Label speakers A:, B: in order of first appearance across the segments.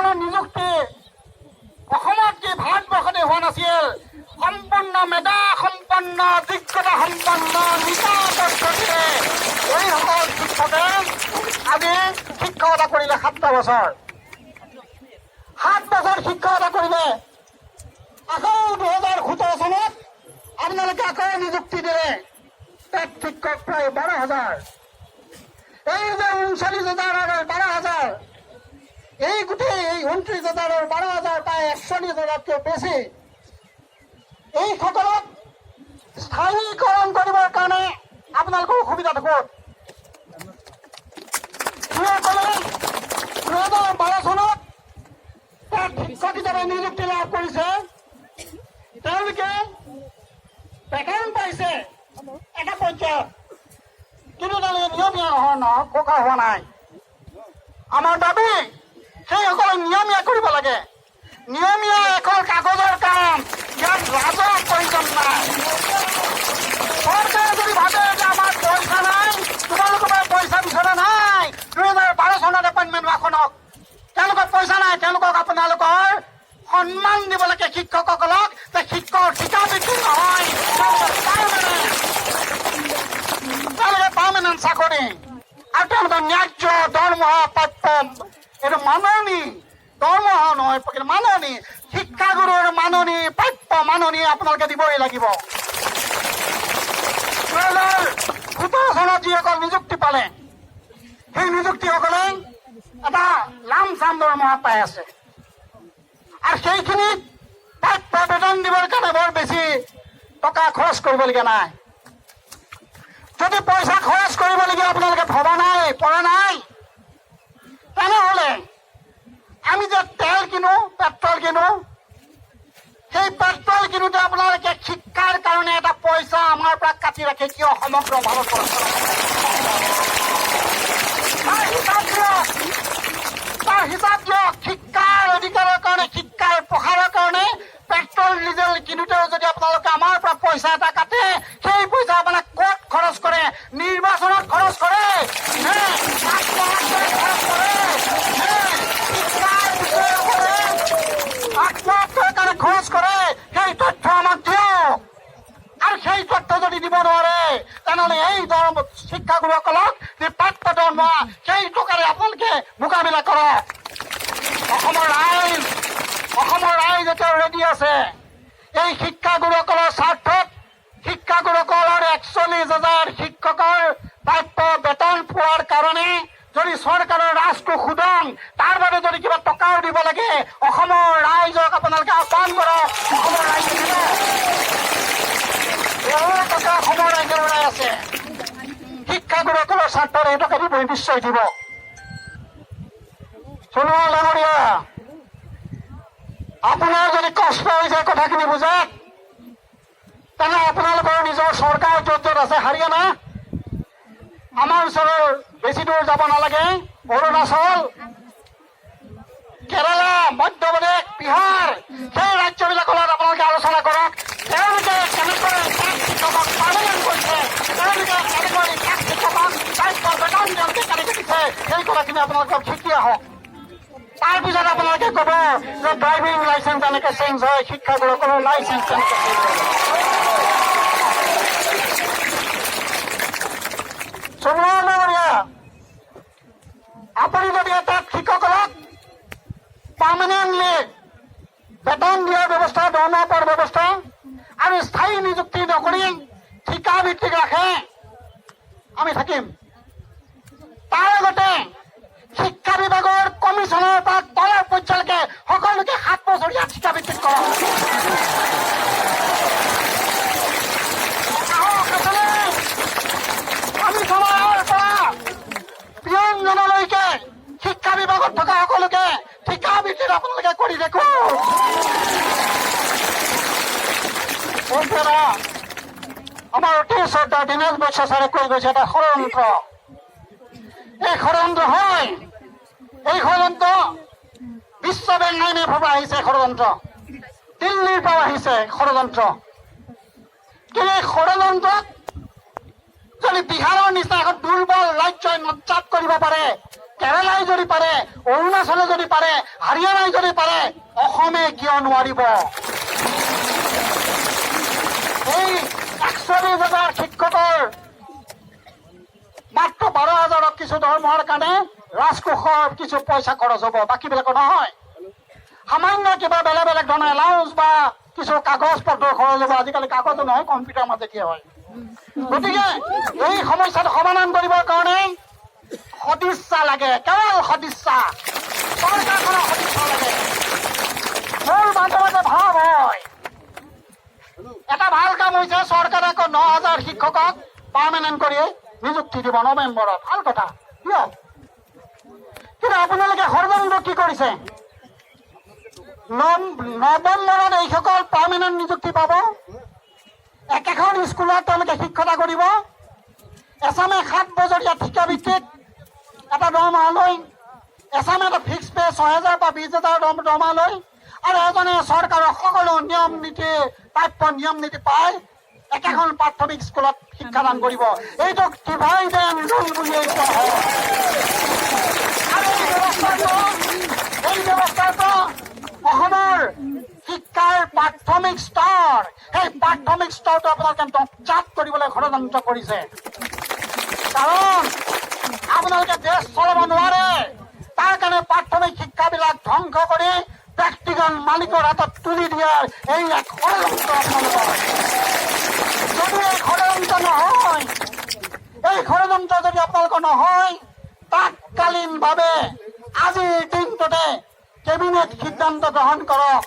A: ধৰণৰ নিযুক্তি অসমত কি ভাৰতবৰ্ষতে হোৱা নাছিল। সম্পূৰ্ণ মেধা সম্পন্ন, যোগ্যতা সম্পন্ন নিকা পদ্ধতিৰে এইসকল শিক্ষকে আজি শিক্ষকতা কৰিলে 7 বছৰ। 7 বছৰ শিক্ষকতা কৰিলে। আকৌ 2017 চনত আপোনালোকে আকৌ নিযুক্তি দিলে টেট শিক্ষক প্ৰায় 12,000। এই যে 39,000 আৰু 12,000, এই গোটেই 29,000 আৰু 12,000 প্ৰায় 140,000তকৈ বেছি। এইসকলক স্থায়ীকৰণ কৰিবৰ কাৰণে আপোনালোকৰ অসুবিধাটো ক'ত? যিসকলে 2012 চনত টেট শিক্ষক হিচাপে নিযুক্তি লাভ কৰিছে তেওঁলোকে বেতন পাইছে এটা পৰ্যায়ত, কিন্তু তেওঁলোকে নিয়মীয়া থকা হোৱা নাই। আমাৰ দাবী সেইসকলক নিয়মীয়া কৰিব লাগে। নিয়মীয়া এখন কাগজৰ কাম, ইয়াত লাজৰ প্ৰয়োজন নাই। চৰকাৰে যদি ভাবে যে আমাৰ পইচা নাই, তোমালোকৰ পৰা পইচা বিচৰা নাই। 2012 চনত এপইণ্টমেণ্ট হোৱাখনক তেওঁলোকৰ পইচা নাই, তেওঁলোকক আপোনালোকৰ সন্মান দিব লাগে। শিক্ষকসকলক যে শিক্ষকৰ ঠিকা বৃদ্ধি নহয়, তেওঁলোকে পাৰ্মানেণ্ট চাকৰি আৰু তেওঁলোকৰ ন্যায্য দৰমহা প্ৰাপ্য। এইটো মাননি, দৰমহা নহয়, মাননি। শিক্ষাগুৰুৰ মাননি, প্ৰাপ্য মাননি আপোনালোকে দিবই লাগিব। 2017 চনত যিসকল নিযুক্তি পালে সেই নিযুক্তিসকলে এটা লামচাম দৰমহা পাই আছে আৰু সেইখিনিত প্ৰাপ্য বেতন দিবৰ কাৰণে বৰ বেছি টকা খৰচ কৰিবলগীয়া নাই। যদি পইচা খৰচ কৰিবলগীয়া আপোনালোকে ভবা নাই, পৰা নাই, তেনেহলে আমি যে তেল কিনো, পেট্ৰল কিনো, সেই পেট্ৰল কিনোতে আপোনালোকে শিক্ষাৰ কাৰণে এটা পইচা আমাৰ পৰা কাটি ৰাখে কিয়? সমগ্ৰ ভাৰতবৰ্ষ তাৰ হিচাপ দিয়ক। শিক্ষাৰ অধিকাৰৰ কাৰণে, শিক্ষাৰ প্ৰসাৰৰ কাৰণে পেট্ৰল ডিজেল কিনোতেও যদি আপোনালোকে আমাৰ পৰা পইচা এটা কাটে, সেই পইচা আপোনাক ক'ত খৰচ কৰে? নিৰ্বাচনত খৰচ কৰে, আত্মহত্যাৰ কাৰণে খৰচ কৰে। সেই তথ্য আমাক দিয়ক। আৰু সেই তথ্য যদি দিব নোৱাৰে তেনেহলে এই শিক্ষাগুৰুসকলক যি প্ৰাপ্য দৰমহা সেই টকাৰে আপোনালোকে মোকাবিলা কৰক। অসমৰ ৰাইজ এতিয়া ৰেডি আছে। এই শিক্ষাগুৰুসকলৰ স্বাৰ্থত শিক্ষাগুৰুসকলৰ 41,000 শিক্ষকৰ প্ৰাপ্য বেতন পোৱাৰ কাৰণে যদি চৰকাৰৰ ৰাজকোষ সুদং, তাৰ বাবে যদি কিবা টকাও দিব লাগে, অসমৰ ৰাইজক আপোনালোকে আহ্বান কৰক। অসমৰ ৰাইজে টকা অসমৰ ৰাইজে ওলাই আছে। শিক্ষাগুৰুসকলৰ স্বাৰ্থত এই টকা দিবই, নিশ্চয় দিব। সোণোৱাল ডাঙৰীয়া, আপোনাৰ যদি কষ্ট হৈছে কথাখিনি বুজাত, তেনে আপোনালোকৰ নিজৰ চৰকাৰ য'ত য'ত আছে, হাৰিয়ানা, আমাৰ ওচৰৰ বেছি দূৰ যাব নালাগে, অৰুণাচল, কেৰালা, মধ্যপ্ৰদেশ, বিহাৰ, সেই ৰাজ্যবিলাকৰ লগত আপোনালোকে আলোচনা কৰক। তেওঁলোকে কেনেকৈ শিক্ষকক পাৰ্মানেণ্ট কৰিছে, তেওঁলোকে কেনেকৈ শিক্ষকক প্ৰাপ্য বেতন তেওঁলোকে কেনেকৈ দিছে, সেই কথাখিনি আপোনালোকক শিকি আহক। তাৰপিছত আপোনালোকে ক'ব যে ড্ৰাইভিং লাইচেন্স এনেকে চেঞ্জ হয়, শিক্ষাগুৰুসকলৰ লাইচেন্স কেনেকৈ চেঞ্জ হয়। আপুনি যদি এটা শিক্ষকসকলক পাৰ্মানেণ্টলি বেতন দিয়াৰ ব্যৱস্থা, দৰমহা পোৱাৰ ব্যৱস্থা আৰু স্থায়ী নিযুক্তি নকৰি ঠিকা ভিত্তিক ৰাখে, আমি থাকিম। তাৰ আগতে শিক্ষা বিভাগৰ কমিশনৰ পৰা তলৰ পৰ্যায়লৈকে সকলোকে 7 বছৰীয়া ঠিকা ভিত্তিক কৰক। কমিশনৰ পৰা পিয়নজনলৈকে শিক্ষা বিভাগত থকা সকলোকে ঠিকা ভিত্তিত আপোনালোকে কৰি দেখুৱাওক। আমাৰ অতি শ্ৰদ্ধা দীনেশ বৈশ্য ছাৰে কৈ গৈছে এটা ষড়যন্ত্ৰ। এই ষড়যন্ত্ৰ হয়, এই ষড়যন্ত্ৰ বিশ্ব বেংক আইনৰ পৰা আহিছে, ষড়যন্ত্ৰ দিল্লীৰ পৰা আহিছে ষড়যন্ত্ৰ। কিন্তু এই ষড়যন্ত্ৰক যদি বিহাৰৰ নিচিনা এখন দুৰ্বল ৰাজ্যই নজ্জাত কৰিব পাৰে, কেৰালাই যদি পাৰে, অৰুণাচলে যদি পাৰে, হাৰিয়ানাই যদি পাৰে, অসমে কিয় নোৱাৰিব? এই 120,000 শিক্ষকৰ মাত্ৰ 12,000 কিছু দৰমহাৰ কাৰণে ৰাজকোষৰ কিছু পইচা খৰচ হ'ব, বাকীবিলাকৰ নহয়। সামান্য কিবা বেলেগ বেলেগ ধৰণৰ এলাউন্স বা কিছু কাগজ পত্ৰ খৰচ হ'ব। আজিকালি কাগজো নহয়, কম্পিউটাৰ মাজে কি হয়। গতিকে এই সমস্যাটো সমাধান কৰিবৰ কাৰণে সদিচ্ছা লাগে, কেৱল সদিচ্ছা, চৰকাৰখনৰ সদিচ্ছা লাগে। মোৰ মাজে মাজে ভাৱ হয়, এটা ভাল কাম হৈছে চৰকাৰে আকৌ 9,000 শিক্ষকক পাৰ্মানেণ্ট কৰি নিযুক্তি দিব নৱেম্বৰত, ভাল কথা দিয়ক। কিন্তু আপোনালোকে সৰ্বমুঠ কি কৰিছে? নৱেম্বৰত এইসকল পাৰ্মানেণ্ট নিযুক্তি পাব, একেখন স্কুলত তেওঁলোকে শিক্ষকতা কৰিব। এছামে 7 বছৰীয়া ঠিকা ভিত্তিত এটা দৰমহা লৈ, এছামে এটা ফিক্স পে 6,000 বা 20,000 দৰমহা লৈ, আৰু এজনে চৰকাৰৰ সকলো নিয়ম নীতি প্ৰাপ্য নিয়ম নীতি পাই একেখন প্ৰাথমিক স্কুলত শিক্ষাদান কৰিব। এইটোক ডিভাইড এণ্ড ৰুল বুলি কোৱা হয়। আৰু এই ব্যৱস্থাটো অসমৰ শিক্ষাৰ প্ৰাথমিক স্তৰ, সেই প্ৰাথমিক স্তৰটো আপোনালোকে নজ্জাত কৰিবলৈ ষড়যন্ত্ৰ কৰিছে। কাৰণ আপোনালোকে দেশ চলাব নোৱাৰে, তাৰ কাৰণে প্ৰাথমিক শিক্ষাবিলাক ধ্বংস কৰি ব্যক্তিগত মালিকৰ হাতত তুলি দিয়াৰ এই এক ষড়যন্ত্ৰ আপোনালোকৰ। যদি এই ষড়যন্ত্ৰ নহয়, এই ষড়যন্ত্ৰ যদি আপোনালোকৰ নহয়, তাৎকালীনভাৱে আজিৰ দিনটোতে কেবিনেট সিদ্ধান্ত গ্ৰহণ কৰক।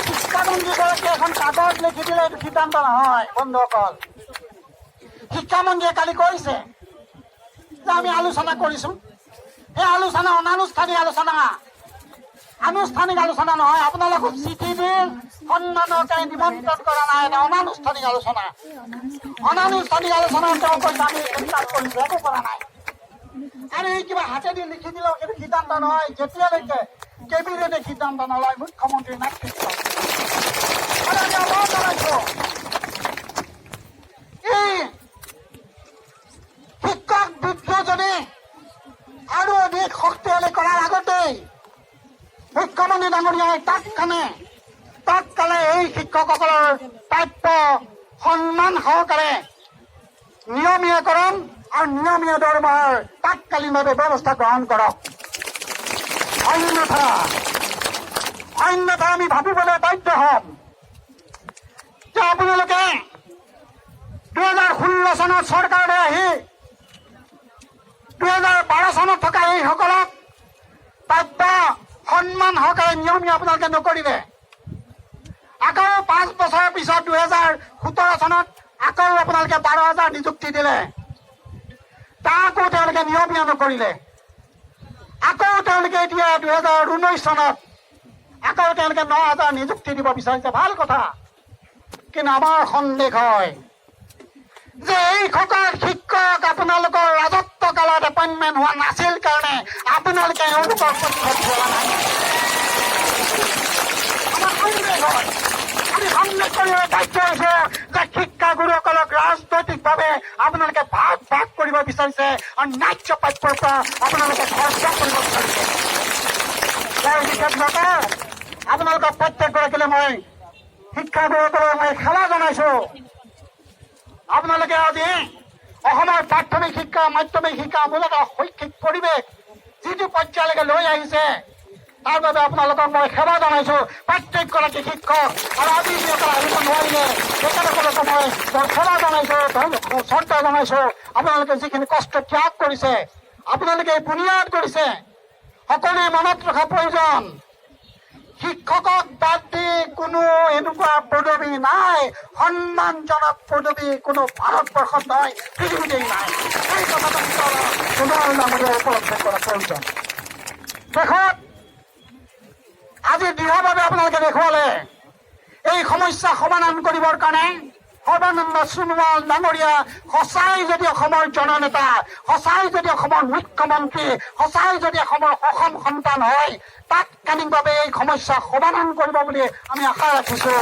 A: শিক্ষামন্ত্ৰীগৰাকীয়ে এখন কাগজ লিখি দিলে এইটো সিদ্ধান্ত নহয় বন্ধুসকল। শিক্ষামন্ত্ৰীয়ে কালি কৈছে যে আমি আলোচনা কৰিছো। এই আলোচনা অনানুষ্ঠানিক আলোচনা, আনুষ্ঠানিক আলোচনা নহয়। আপোনালোকক চিঠি দি সন্মানকে নিমন্ত্ৰণ কৰা নাই, এটা অনানুষ্ঠানিক আলোচনা। অনানুষ্ঠানিক আলোচনা তেওঁ কৈছে আমি চিন্তা কৰিছো, একো কৰা নাই। আৰু এই কিবা হাতেদি লিখি দিলেও সেইটো সিদ্ধান্ত নহয়, যেতিয়ালৈকে কেবিনেটে সিদ্ধান্ত নলয় মুখ্যমন্ত্ৰীৰ নেতৃত্বত। এই শিক্ষক বিদ্ৰোহ যদি আৰু অধিক শক্তিশালী কৰাৰ আগতেই মুখ্যমন্ত্ৰী ডাঙৰীয়াই তৎকালে এই শিক্ষকসকলৰ প্ৰাপ্য সন্মান সহকাৰে নিয়মীয়াকৰণ আৰু নিয়মীয়া দৰমহাৰ তাৎকালীনভাৱে ব্যৱস্থা গ্ৰহণ কৰক। অন্যথা আমি ভাবিবলৈ বাধ্য হ'ম যে আপোনালোকে 2016 চনত চৰকাৰলৈ আহি 2012 চনত থকা এইসকলক প্ৰাপ্য সন্মান সহকাৰে নিয়মীয়া আপোনালোকে নকৰিলে। আকৌ 5 বছৰৰ পিছত 2017 চনত আকৌ আপোনালোকে 12,000 নিযুক্তি দিলে, তাকো তেওঁলোকে নিয়মীয়া নকৰিলে। আকৌ তেওঁলোকে এতিয়া 2019 চনত আকৌ তেওঁলোকে 9,000 নিযুক্তি দিব বিচাৰিছে, ভাল কথা। কিন্তু আমাৰ সন্দেহ হয় যে এইসকল শিক্ষক আপোনালোকৰ ৰাজত্ব কালত এপইণ্টমেণ্ট হোৱা নাছিল কাৰণে আপোনালোকে এওঁলোকৰ পক্ষত হোৱা নাই। আমাৰ সন্দেহ হয়, আমি সন্দেহ কৰিব বাধ্য হৈছো যে শিক্ষাগুৰুসকলক ৰাজনৈতিকভাৱে আপোনালোকে ভাগ ভাগ কৰিব বিচাৰিছে আৰু ন্যায্য প্ৰাপ্যৰ পৰা আপোনালোকে খৰচ কৰিব বিচাৰিছে। আপোনালোকক প্ৰত্যেকগৰাকীলৈ মই শিক্ষাগুৰুসকলক মই সেৱা জনাইছো। আপোনালোকে আজি অসমৰ প্ৰাথমিক শিক্ষা, মাধ্যমিক শিক্ষা, মূলতঃ শৈক্ষিক পৰিৱেশ যিটো পৰ্যায়লৈকে লৈ আহিছে, তাৰ বাবে আপোনালোকক মই সেৱা জনাইছো। প্ৰত্যেকগৰাকী শিক্ষক আৰু আজি যিসকল আহিব নোৱাৰিলে তেখেতসকলকো মই সেৱা জনাইছো, শ্ৰদ্ধা জনাইছো। আপোনালোকে যিখিনি কষ্ট ত্যাগ কৰিছে, আপোনালোকে বুনিয়াদ কৰিছে, সকলোৱে মনত ৰখা প্ৰয়োজন। শিক্ষকক বাদ দি কোনো এনেকুৱা পদবী নাই, সন্মানজনক পদবী কোনো ভাৰতবৰ্ষত নহয়, পৃথিৱীতেই নাই। এই কথাটো পুনৰ নামেৰে উপলব্ধ কৰা প্ৰয়োজন। দেশত আজি দৃঢ়ভাৱে আপোনালোকে দেখুৱালে এই সমস্যা সমাধান কৰিবৰ কাৰণে সৰ্বানন্দ সোণোৱাল ডাঙৰীয়া সঁচাই যদি অসমৰ জননেতা, সঁচাই যদি অসমৰ মুখ্যমন্ত্ৰী, সঁচাই যদি অসমৰ অসম সন্তান হয়, তাৎক্ষণিকভাৱে এই সমস্যা সমাধান কৰিব বুলি আমি আশা ৰাখিছো।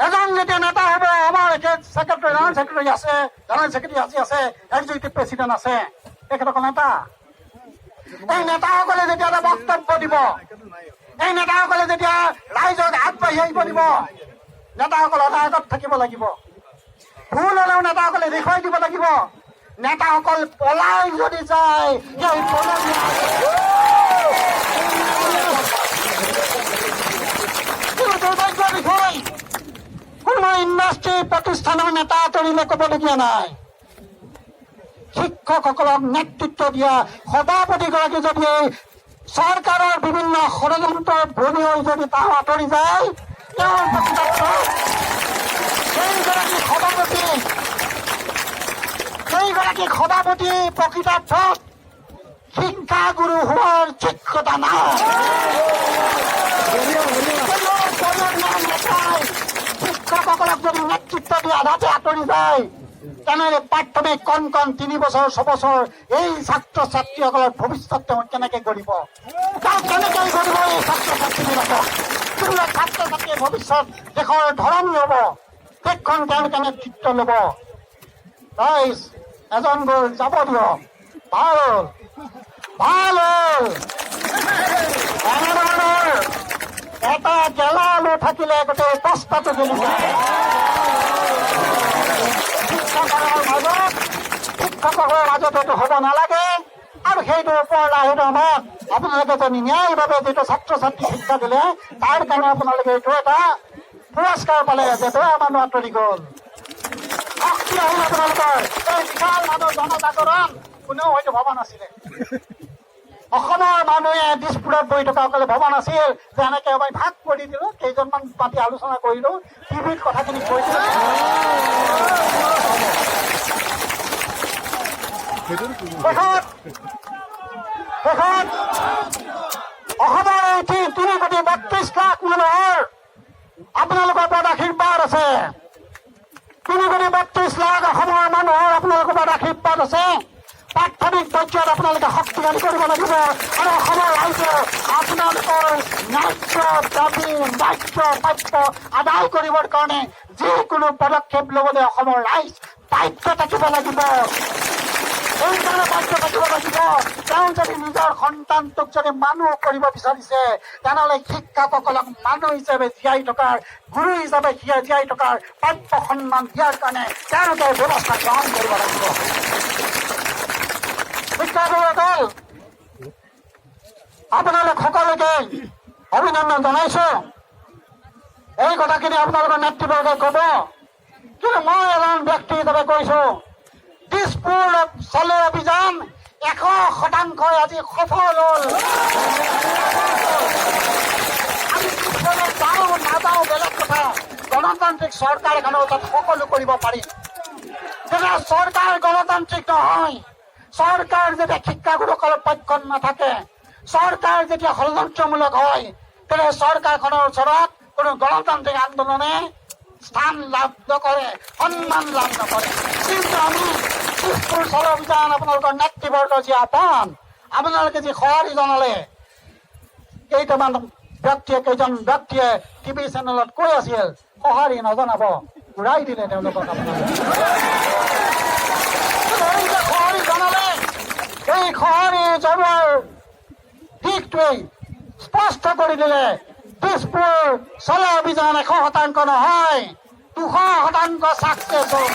A: এজন যেতিয়া নেতা হ'ব, আমাৰ ছেক্ৰেটাৰী জেনেৰেল ছেক্ৰেটাৰী আছে, জেনেৰেল ছেক্ৰেটাৰী আজি আছে, এক্সিকিউটিভ প্ৰেচিডেণ্ট আছে, তেখেতসকল নেতা। এই নেতাসকলে যেতিয়া এটা বক্তব্য দিব, এই নেতাসকলে যেতিয়া ৰাইজক আগবাঢ়ি আহিব দিব, নেতাসকল অনাগত থাকিব লাগিব। ভুল হলেও নেতাসকলে দেখুৱাই দিব লাগিব। নেতাসকল পলাই যদি যায়, সেই দুৰ্ভাগ্যৰ বিষয়। কোনো ইণ্ডাষ্ট্ৰী প্ৰতিষ্ঠানৰ নেতা আঁতৰিলে ক'বলগীয়া নাই। শিক্ষকসকলক নেতৃত্ব দিয়া সভাপতিগৰাকী যদি চৰকাৰৰ বিভিন্ন ষড়যন্ত্ৰৰ বলি হৈ যদি তেওঁ আঁতৰি যায়, তেওঁৰ সেইগৰাকী সভাপতি প্ৰকৃতাৰ্থত শিক্ষাগুৰু হোৱাৰ যোগ্যতা নাই। শিক্ষকসকলক যদি নেতৃত্ব দি আধাতে আঁতৰি যায়, তেনেহলে প্ৰাথমিক কণ 3 বছৰ 6 বছৰ এই ছাত্ৰ ছাত্ৰীসকলৰ ভৱিষ্যত তেওঁ কেনেকে গঢ়িব? তেওঁ কেনেকে গঢ়িব এই ছাত্ৰ ছাত্ৰীবিলাকক? যিবিলাক ছাত্ৰ ছাত্ৰীৰ ভৱিষ্যত দেশৰ ধৰণী হব, দেশখন তেওঁলোকে নেতৃত্ব লব। ৰাইজ এজন গ'ল, যাব দিয়ক, ভাল হ'ল, ভাল হ'ল। এনেধৰণৰ এটা গেলালো থাকিলে গোটেই ৰাস্তাটো গেলি যায়। শিক্ষকৰ মাজত এইটো হ'ব নালাগে। আৰু সেইটো ওপৰত আহিব আমাক আপোনালোকে যদি ন্যায়ভাৱে যিটো ছাত্ৰ ছাত্ৰী শিক্ষা দিলে, তাৰ কাৰণে আপোনালোকে এইটো এটা পুৰস্কাৰ পালে, যিটো মানুহ আঁতৰি গ'ল। শক্তি আহিল আপোনালোকৰ। এই বিশাল মানুহ জনজাগৰণ কোনেও হয়তো ভবা নাছিলে। অসমৰ মানুহে দিছপুৰত বহি থকাসকলে ভবা নাছিল যে এনেকে মই ভাগ কৰি দিলো, কেইজনমান পাতি আলোচনা কৰিলো, টিভিত কথাখিনি কৈ দিলো। অসমৰ 3,32,00,000 মানুহৰ আপোনালোকৰ ওপৰত আশীৰ্বাদ আছে। 3,32,00,000 অসমৰ মানুহৰ আপোনালোকৰ ওপৰত আশীৰ্বাদ আছে। প্ৰাথমিক পৰ্যায়ত আপোনালোকে শক্তিশালী কৰিব লাগিব। আৰু অসমৰ ৰাইজে আপোনালোকৰ ন্যায্য দাবী, ন্যায্য প্ৰাপ্য আদায় কৰিবৰ কাৰণে যিকোনো পদক্ষেপ ল'বলৈ অসমৰ ৰাইজ বাধ্য থাকিব লাগিব। সেইকাৰণে বাধ্য থাকিব লাগিব। তেওঁ যদি নিজৰ সন্তানটোক যদি মানুহ কৰিব বিচাৰিছে, তেনেহ'লে শিক্ষকসকলক মানুহ হিচাপে জীয়াই থকাৰ, গুৰু হিচাপে জীয়াই থকাৰ প্ৰাপ্য সন্মান দিয়াৰ কাৰণে তেওঁলোকে ব্যৱস্থা গ্ৰহণ কৰিব লাগিব। শিক্ষাগুৰুসকল, আপোনালোক সকলোকে অভিনন্দন জনাইছো। এই কথাখিনি আপোনালোকৰ নেতৃবৰ্গই ক'ব, কিন্তু মই এজন ব্যক্তি হিচাপে কৈছো, দিছপুৰ চলো অভিযান 100% আজি সফল হ'ল। আমি দিছপুৰত যাওঁ নাযাওঁ বেলেগ কথা, গণতান্ত্ৰিক চৰকাৰ এখনৰ তাত সকলো কৰিব পাৰিম। যেতিয়া চৰকাৰ গণতান্ত্ৰিক নহয়, চৰকাৰ যেতিয়া শিক্ষাগুৰুসকলৰ পক্ষত নাথাকে, চৰকাৰ যেতিয়া ষড়যন্ত্ৰমূলক হয়, তেতিয়া চৰকাৰখনৰ ওচৰত কোনো গণতান্ত্ৰিক আন্দোলনে স্থান লাভ নকৰে, সন্মান লাভ নকৰে। কিন্তু আমি দিছপুৰ চলো অভিযান আপোনালোকৰ নেতৃবৰ্গৰ যি আহ্বান, আপোনালোকে যি সঁহাৰি জনালে, কেইজন ব্যক্তিয়ে টিভি চেনেলত কৈ আছিল সঁহাৰি নজনাব, ঘূৰাই দিলে তেওঁলোকক। সঁহাৰি জনালে, এই সঁহাৰি জনোৱাৰ দিশটোৱেই স্পষ্ট কৰি দিলে দিছপুৰ চলো অভিযান 100% নহয়, 200% ছাকচেছ হ'ল।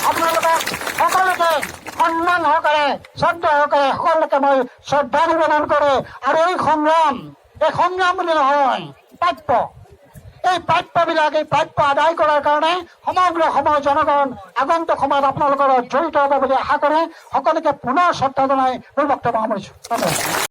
A: আপোনালোকক সকলোকে সন্মান সহকাৰে, শ্ৰদ্ধা সহকাৰে সকলোকে মই শ্ৰদ্ধা নিবেদন কৰোঁ। আৰু এই সংগ্ৰাম বুলি নহয়, প্ৰাপ্য, এই প্ৰাপ্যবিলাক, এই প্ৰাপ্য আদায় কৰাৰ কাৰণে সমগ্ৰ সময়ৰ জনগণ আগন্তুক সময়ত আপোনালোকৰ জড়িত হ'ব বুলি আশা কৰে। সকলোকে পুনৰ শ্ৰদ্ধা জনাই মোৰ বক্তব্য সামৰিছোঁ।